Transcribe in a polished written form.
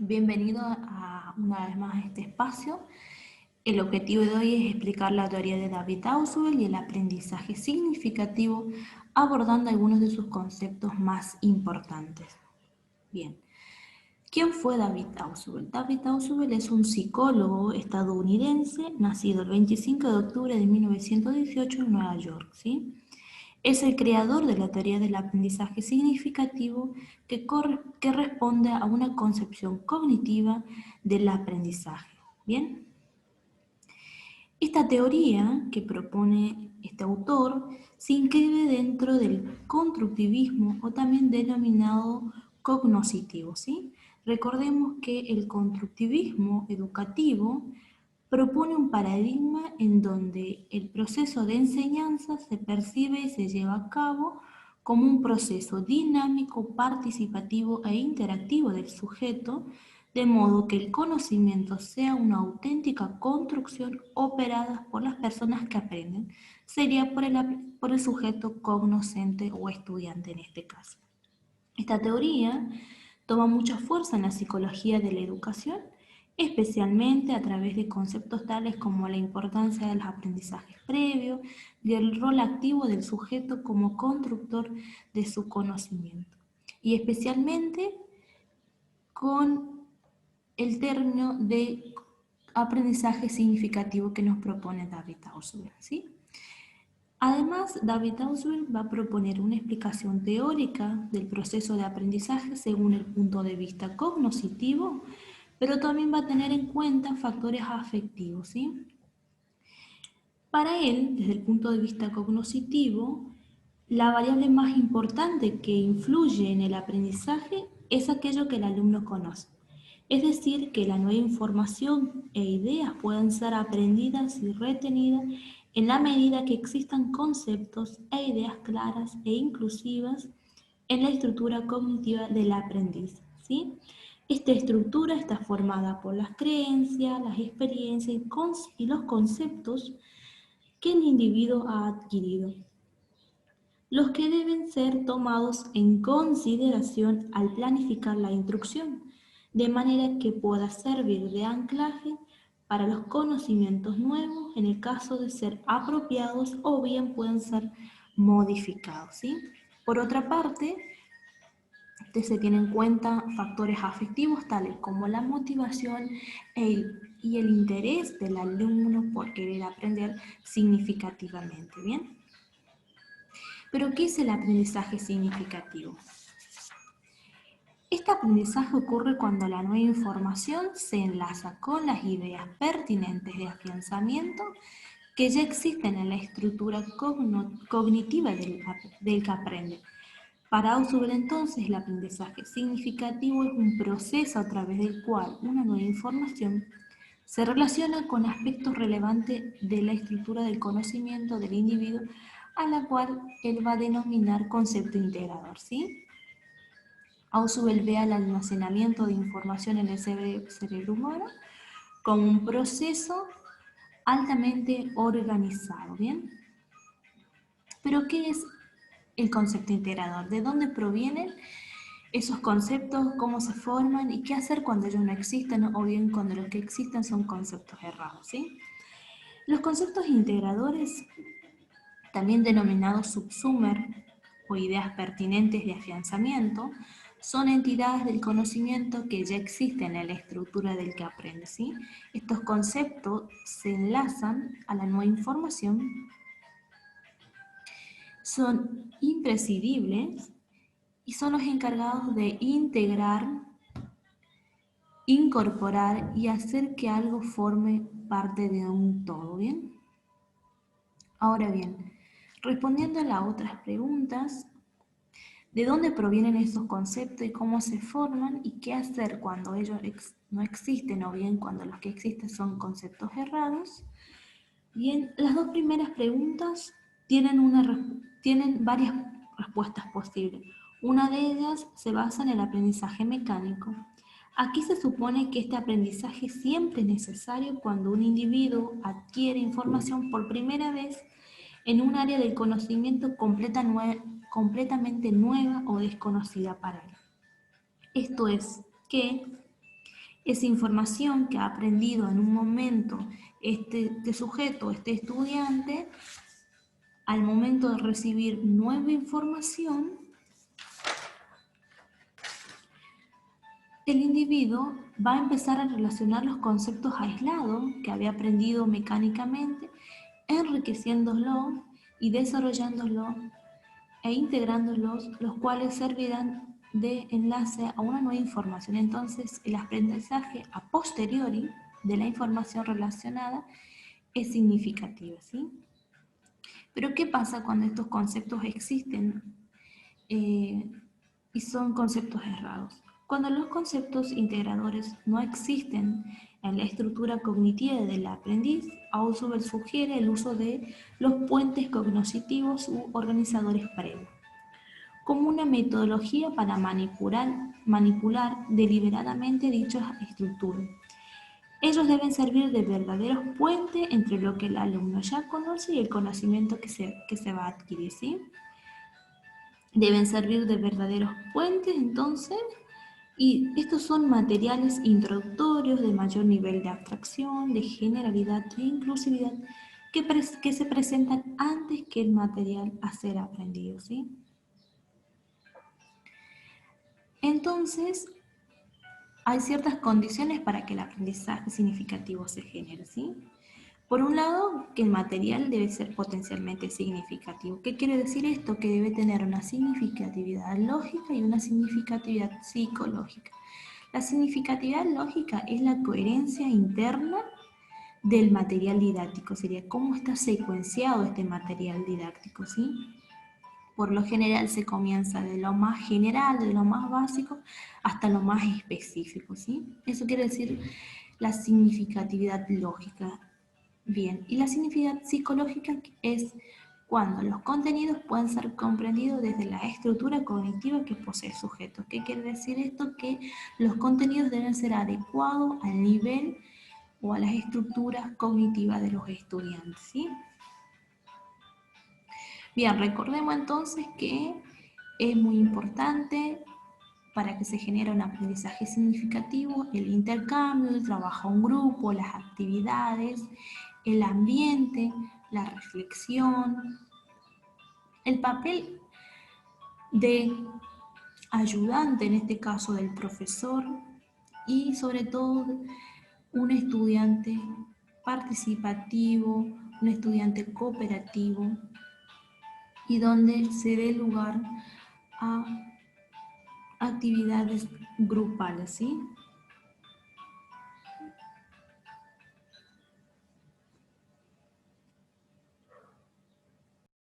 Bienvenido a una vez más a este espacio. El objetivo de hoy es explicar la teoría de David Ausubel y el aprendizaje significativo, abordando algunos de sus conceptos más importantes. Bien, ¿quién fue David Ausubel? David Ausubel es un psicólogo estadounidense nacido el 25 de octubre de 1918 en Nueva York, ¿sí? Es el creador de la teoría del aprendizaje significativo que responde a una concepción cognitiva del aprendizaje. Bien, esta teoría que propone este autor se inscribe dentro del constructivismo o también denominado cognoscitivo, ¿sí? Recordemos que el constructivismo educativo propone un paradigma en donde el proceso de enseñanza se percibe y se lleva a cabo como un proceso dinámico, participativo e interactivo del sujeto, de modo que el conocimiento sea una auténtica construcción operada por las personas que aprenden, sería por el sujeto cognoscente o estudiante en este caso. Esta teoría toma mucha fuerza en la psicología de la educación, especialmente a través de conceptos tales como la importancia de los aprendizajes previos y el rol activo del sujeto como constructor de su conocimiento, y especialmente con el término de aprendizaje significativo que nos propone David Ausubel, ¿sí? Además, David Ausubel va a proponer una explicación teórica del proceso de aprendizaje según el punto de vista cognoscitivo, pero también va a tener en cuenta factores afectivos, ¿sí? Para él, desde el punto de vista cognoscitivo, la variable más importante que influye en el aprendizaje es aquello que el alumno conoce. Es decir, que la nueva información e ideas pueden ser aprendidas y retenidas en la medida que existan conceptos e ideas claras e inclusivas en la estructura cognitiva del aprendiz, ¿sí? Esta estructura está formada por las creencias, las experiencias y los conceptos que el individuo ha adquirido, los que deben ser tomados en consideración al planificar la instrucción, de manera que pueda servir de anclaje para los conocimientos nuevos en el caso de ser apropiados o bien pueden ser modificados, ¿sí? Por otra parte, se tienen en cuenta factores afectivos tales como la motivación y el interés del alumno por querer aprender significativamente, ¿bien? Pero, ¿qué es el aprendizaje significativo? Este aprendizaje ocurre cuando la nueva información se enlaza con las ideas pertinentes de afianzamiento que ya existen en la estructura cognitiva del que aprende. Para Ausubel, entonces, el aprendizaje significativo es un proceso a través del cual una nueva información se relaciona con aspectos relevantes de la estructura del conocimiento del individuo, a la cual él va a denominar concepto integrador, ¿sí? Ausubel ve al almacenamiento de información en el cerebro humano como un proceso altamente organizado, ¿bien? Pero, ¿qué es el concepto integrador? ¿De dónde provienen esos conceptos? ¿Cómo se forman? ¿Y qué hacer cuando ellos no existen o bien cuando los que existen son conceptos errados, ¿sí? Los conceptos integradores, también denominados subsumer o ideas pertinentes de afianzamiento, son entidades del conocimiento que ya existen en la estructura del que aprende, ¿sí? Estos conceptos se enlazan a la nueva información, son imprescindibles y son los encargados de integrar, incorporar y hacer que algo forme parte de un todo, ¿bien? Ahora bien, respondiendo a las otras preguntas, ¿de dónde provienen esos conceptos y cómo se forman y qué hacer cuando ellos no existen o bien cuando los que existen son conceptos errados? Bien, las dos primeras preguntas tienen varias respuestas posibles. Una de ellas se basa en el aprendizaje mecánico. Aquí se supone que este aprendizaje siempre es necesario cuando un individuo adquiere información por primera vez en un área del conocimiento completamente nueva o desconocida para él. Esto es que esa información que ha aprendido en un momento este sujeto, este estudiante, al momento de recibir nueva información, el individuo va a empezar a relacionar los conceptos aislados que había aprendido mecánicamente, enriqueciéndolos y desarrollándolos e integrándolos, los cuales servirán de enlace a una nueva información. Entonces, el aprendizaje a posteriori de la información relacionada es significativo, ¿sí? Pero ¿qué pasa cuando estos conceptos existen y son conceptos errados? Cuando los conceptos integradores no existen en la estructura cognitiva del aprendiz, Ausubel sugiere el uso de los puentes cognitivos u organizadores previos como una metodología para manipular deliberadamente dichas estructuras. Ellos deben servir de verdaderos puentes entre lo que el alumno ya conoce y el conocimiento que se va a adquirir, ¿sí? Deben servir de verdaderos puentes, entonces, y estos son materiales introductorios de mayor nivel de abstracción, de generalidad e inclusividad que se presentan antes que el material a ser aprendido, ¿sí? Entonces, hay ciertas condiciones para que el aprendizaje significativo se genere, ¿sí? Por un lado, que el material debe ser potencialmente significativo. ¿Qué quiere decir esto? Que debe tener una significatividad lógica y una significatividad psicológica. La significatividad lógica es la coherencia interna del material didáctico, sería cómo está secuenciado este material didáctico, ¿sí? Por lo general se comienza de lo más general, de lo más básico, hasta lo más específico, ¿sí? Eso quiere decir la significatividad lógica. Bien, y la significatividad psicológica es cuando los contenidos pueden ser comprendidos desde la estructura cognitiva que posee el sujeto. ¿Qué quiere decir esto? Que los contenidos deben ser adecuados al nivel o a las estructuras cognitivas de los estudiantes, ¿sí? Bien, recordemos entonces que es muy importante para que se genere un aprendizaje significativo el intercambio, el trabajo en grupo, las actividades, el ambiente, la reflexión, el papel de ayudante, en este caso del profesor, y sobre todo un estudiante participativo, un estudiante cooperativo, y donde se dé lugar a actividades grupales, ¿sí?